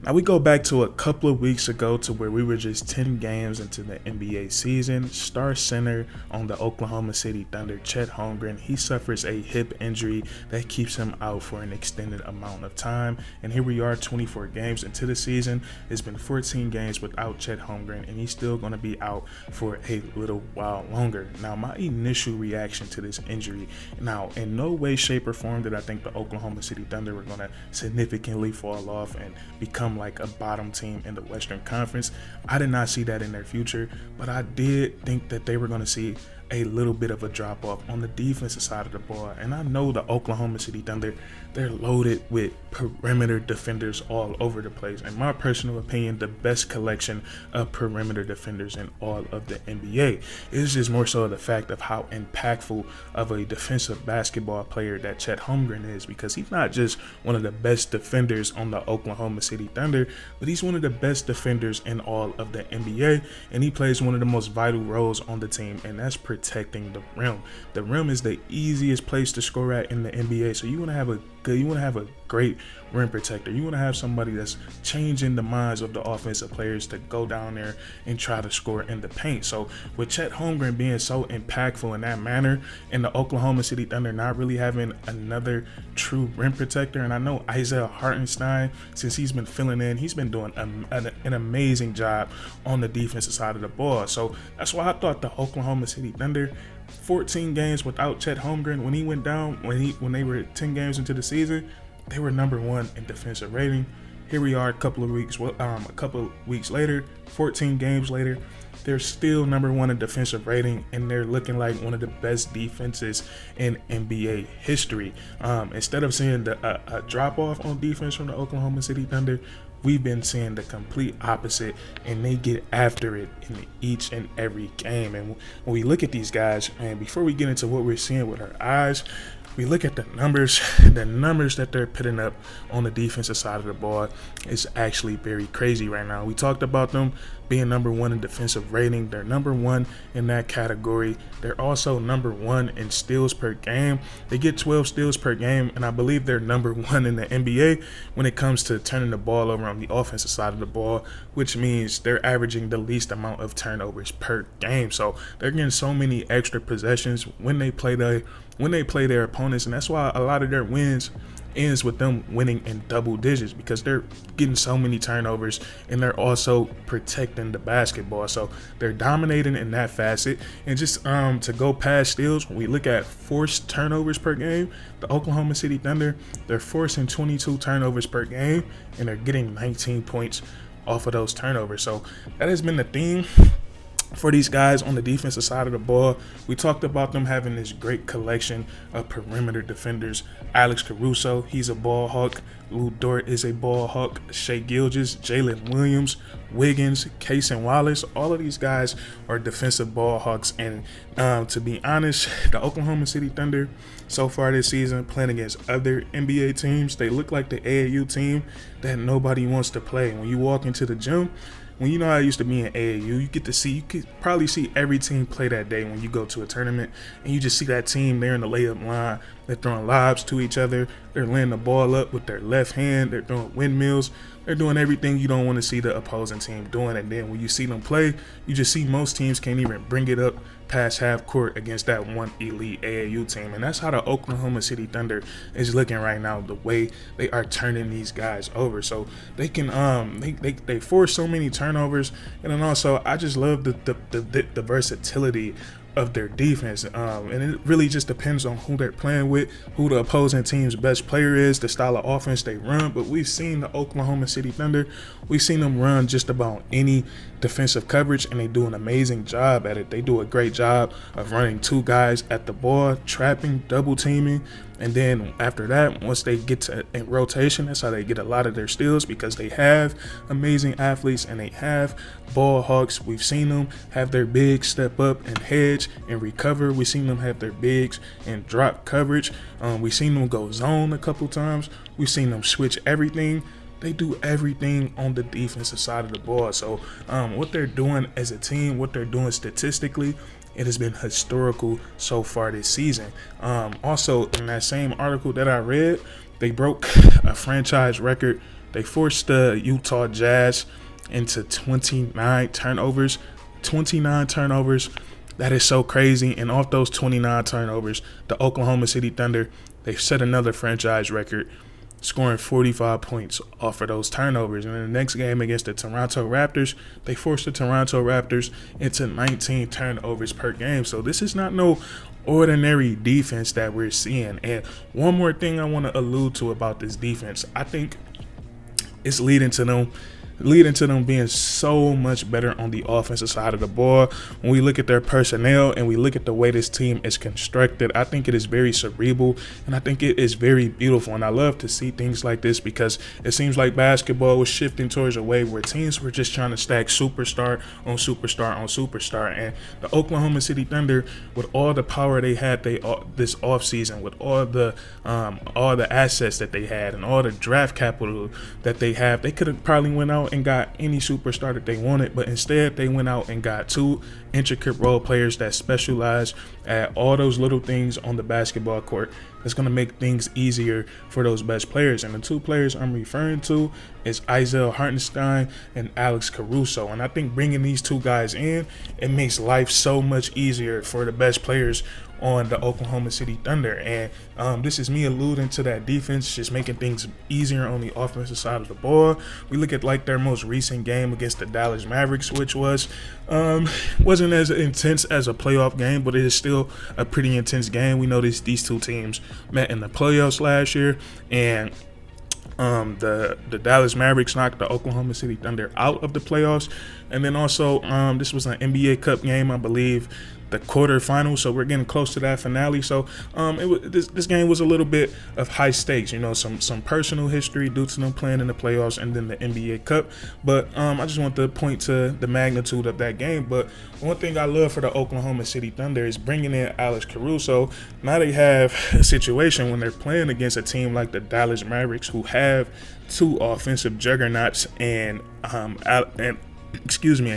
Now we go back to a couple of weeks ago to where we were just 10 games into the NBA season. Star center on the Oklahoma City Thunder, Chet Holmgren, he suffers a hip injury that keeps him out for an extended amount of time. And here we are 24 games into the season. It's been 14 games without Chet Holmgren, and he's still going to be out for a little while longer. Now, my initial reaction to this injury, now in no way, shape, or form did I think the Oklahoma City Thunder were going to significantly fall off and become like a bottom team in the Western Conference. I did not see that in their future, but I did think that they were going to see a little bit of a drop off on the defensive side of the ball. And I know the Oklahoma City Thunder, they're loaded with perimeter defenders all over the place. In my personal opinion, the best collection of perimeter defenders in all of the NBA. It's just more so the fact of how impactful of a defensive basketball player that Chet Holmgren is, because he's not just one of the best defenders on the Oklahoma City Thunder, but he's one of the best defenders in all of the NBA, and he plays one of the most vital roles on the team, and that's protecting the rim. The rim is the easiest place to score at in the NBA, so you want to have a great rim protector. You want to have somebody that's changing the minds of the offensive players to go down there and try to score in the paint. So with Chet Holmgren being so impactful in that manner, and the Oklahoma City Thunder not really having another true rim protector, and I know Isaiah Hartenstein, since he's been filling in, he's been doing an amazing job on the defensive side of the ball. So that's why I thought the Oklahoma City Thunder, 14 games without Chet Holmgren, when he went down, when they were 10 games into the season, they were number one in defensive rating. Here we are a couple of weeks later, 14 games later, they're still number one in defensive rating, and they're looking like one of the best defenses in NBA history. Instead of seeing a drop off on defense from the Oklahoma City Thunder, we've been seeing the complete opposite, and they get after it in each and every game. And when we look at these guys, and before we get into what we're seeing with our eyes, we look at the numbers that they're putting up on the defensive side of the ball is actually very crazy right now. We talked about them being number one in defensive rating. They're number one in that category. They're also number one in steals per game. They get 12 steals per game, and I believe they're number one in the NBA when it comes to turning the ball over on the offensive side of the ball, which means they're averaging the least amount of turnovers per game. So they're getting so many extra possessions when they play their opponents, and that's why a lot of their wins ends with them winning in double digits, because they're getting so many turnovers and they're also protecting the basketball. So they're dominating in that facet. And just to go past steals, when we look at forced turnovers per game, the Oklahoma City Thunder, they're forcing 22 turnovers per game, and they're getting 19 points off of those turnovers. So that has been the theme for these guys on the defensive side of the ball. We talked about them having this great collection of perimeter defenders. Alex Caruso, he's a ball hawk. Lou Dort is a ball hawk. Shai Gilgeous, Jalen Williams, Wiggins, Cason Wallace, all of these guys are defensive ball hawks. And to be honest, the Oklahoma City Thunder so far this season, playing against other NBA teams, they look like the AAU team that nobody wants to play. When you walk into the gym, when you know how it used to be in AAU, you could probably see every team play that day when you go to a tournament, and you just see that team there in the layup line. They're throwing lobs to each other. They're laying the ball up with their left hand. They're throwing windmills. They're doing everything you don't want to see the opposing team doing. And then when you see them play, you just see most teams can't even bring it up past half court against that one elite AAU team. And that's how the Oklahoma City Thunder is looking right now, the way they are turning these guys over. So they can they force so many turnovers. And then also I just love the versatility of their defense, and it really just depends on who they're playing with, who the opposing team's best player is, the style of offense they run. But we've seen the Oklahoma City Thunder, we've seen them run just about any defensive coverage, and they do an amazing job at it. They do a great job of running two guys at the ball, trapping, double teaming, and then after that, once they get to in rotation, that's how they get a lot of their steals, because they have amazing athletes and they have ball hawks. We've seen them have their bigs step up and hedge and recover. We've seen them have their bigs and drop coverage. We've seen them go zone a couple times. We've seen them switch everything. They do everything on the defensive side of the ball. So what they're doing as a team, what they're doing statistically, it has been historical so far this season. Also, in that same article that I read, they broke a franchise record They forced the Utah Jazz into 29 turnovers. 29 turnovers. That is so crazy. And off those 29 turnovers, the Oklahoma City Thunder, they set another franchise record, scoring 45 points off of those turnovers. And in the next game against the Toronto Raptors, they forced the Toronto Raptors into 19 turnovers per game. So this is not no ordinary defense that we're seeing. And one more thing I want to allude to about this defense, I think it's leading to them being so much better on the offensive side of the ball. When we look at their personnel and we look at the way this team is constructed, I think it is very cerebral, and I think it is very beautiful. And I love to see things like this because it seems like basketball was shifting towards a way where teams were just trying to stack superstar on superstar on superstar. And the Oklahoma City Thunder, with all the power they had this offseason, with all the assets that they had and all the draft capital that they have, they could have probably went out and got any superstar that they wanted, but instead they went out and got two intricate role players that specialize at all those little things on the basketball court. That's going to make things easier for those best players. And the two players I'm referring to is Isaiah Hartenstein and Alex Caruso. And I think bringing these two guys in, it makes life so much easier for the best players on the Oklahoma City Thunder. And this is me alluding to that defense, just making things easier on the offensive side of the ball. We look at like their most recent game against the Dallas Mavericks, which wasn't as intense as a playoff game, but it is still a pretty intense game. We know these two teams met in the playoffs last year, and the Dallas Mavericks knocked the Oklahoma City Thunder out of the playoffs. And then also this was an NBA Cup game, I believe, the quarterfinals, so we're getting close to that finale. So this game was a little bit of high stakes, some personal history due to them playing in the playoffs and then the NBA Cup. But I just want to point to the magnitude of that game. But one thing I love for the Oklahoma City Thunder is bringing in Alex Caruso. Now they have a situation when they're playing against a team like the Dallas Mavericks, who have two offensive juggernauts and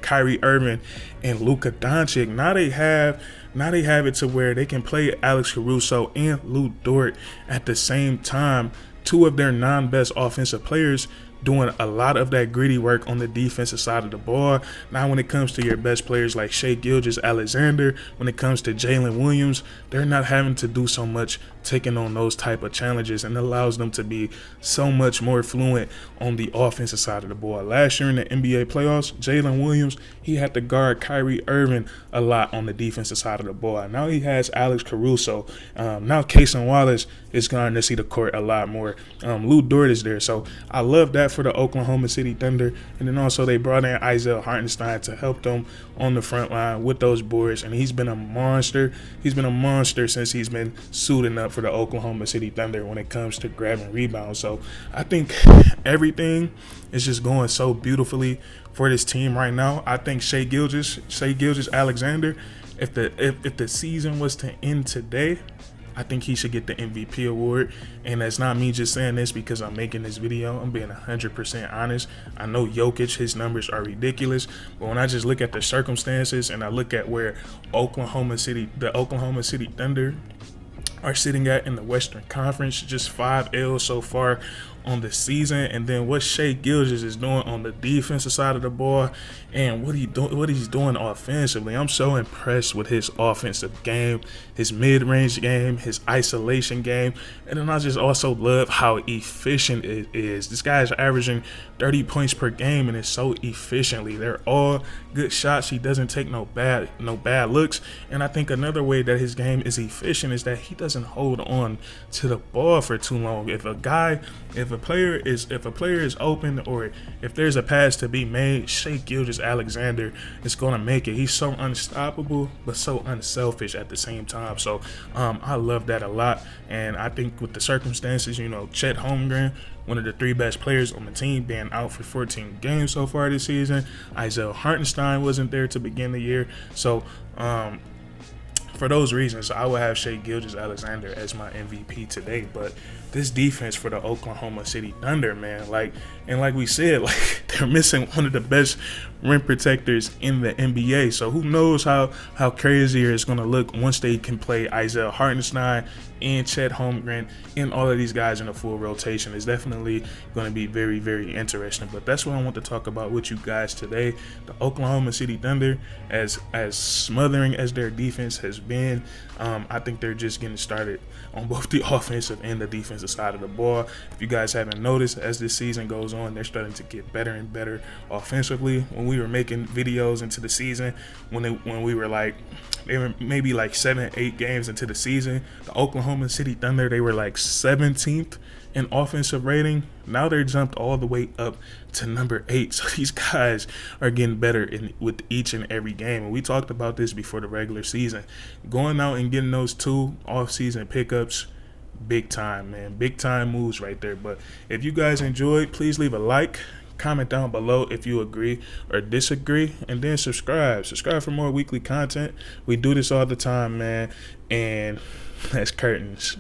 Kyrie Irving and Luka Doncic. Now they have it to where they can play Alex Caruso and Lou Dort at the same time. Two of their non-best offensive players doing a lot of that gritty work on the defensive side of the ball. Now when it comes to your best players like Shai Gilgeous-Alexander, when it comes to Jalen Williams, they're not having to do so much taking on those type of challenges, and it allows them to be so much more fluent on the offensive side of the ball. Last year in the NBA playoffs, Jalen Williams, he had to guard Kyrie Irving a lot on the defensive side of the ball. Now he has Alex Caruso. Now Cason Wallace is going to see the court a lot more. Lou Dort is there. So I love that for the Oklahoma City Thunder. And then also they brought in Isaiah Hartenstein to help them on the front line with those boards. And he's been a monster. He's been a monster since he's been suiting up for the Oklahoma City Thunder when it comes to grabbing rebounds. So I think everything is just going so beautifully for this team right now. I think Shai Gilgeous-Alexander, if the season was to end today, I think he should get the MVP award. And that's not me just saying this because I'm making this video. I'm being 100% honest. I know Jokic, his numbers are ridiculous, but when I just look at the circumstances and I look at where the Oklahoma City Thunder are sitting at in the Western Conference, just 5 L's so far on the season, and then what Shai Gilgeous is doing on the defensive side of the ball and what he's doing offensively. I'm so impressed with his offensive game, his mid-range game, his isolation game, and then I just also love how efficient it is. This guy is averaging 30 points per game, and it's so efficiently. They're all good shots. He doesn't take no bad looks. And I think another way that his game is efficient is that he doesn't hold on to the ball for too long. If a player is open, or if there's a pass to be made, Shai Gilgeous-Alexander is going to make it. He's so unstoppable but so unselfish at the same time. So I love that a lot. And I think with the circumstances, Chet Holmgren, one of the 3 best players on the team, being out for 14 games so far this season. Isaiah Hartenstein wasn't there to begin the year. So for those reasons, I will have Shai Gilgeous-Alexander as my MVP today. But this defense for the Oklahoma City Thunder, man, like we said, they're missing one of the best rim protectors in the NBA. So who knows how crazier it's going to look once they can play Isaiah Hartenstein and Chet Holmgren and all of these guys in a full rotation is definitely going to be very, very interesting. But that's what I want to talk about with you guys today. The Oklahoma City Thunder, as smothering as their defense has been, I think they're just getting started on both the offensive and the defensive side of the ball. If you guys haven't noticed, as this season goes on, they're starting to get better and better offensively. When we were making videos into the season, when we were like, they were maybe like 7-8 games into the season, the Oklahoma City Thunder, they were like 17th in offensive rating. Now they're jumped all the way up to number 8. So these guys are getting better with each and every game. And we talked about this before the regular season. Going out and getting those 2 off-season pickups, big time, man. Big time moves right there. But if you guys enjoyed, please leave a like. Comment down below if you agree or disagree, and then subscribe for more weekly content. We do this all the time, man, and that's curtains.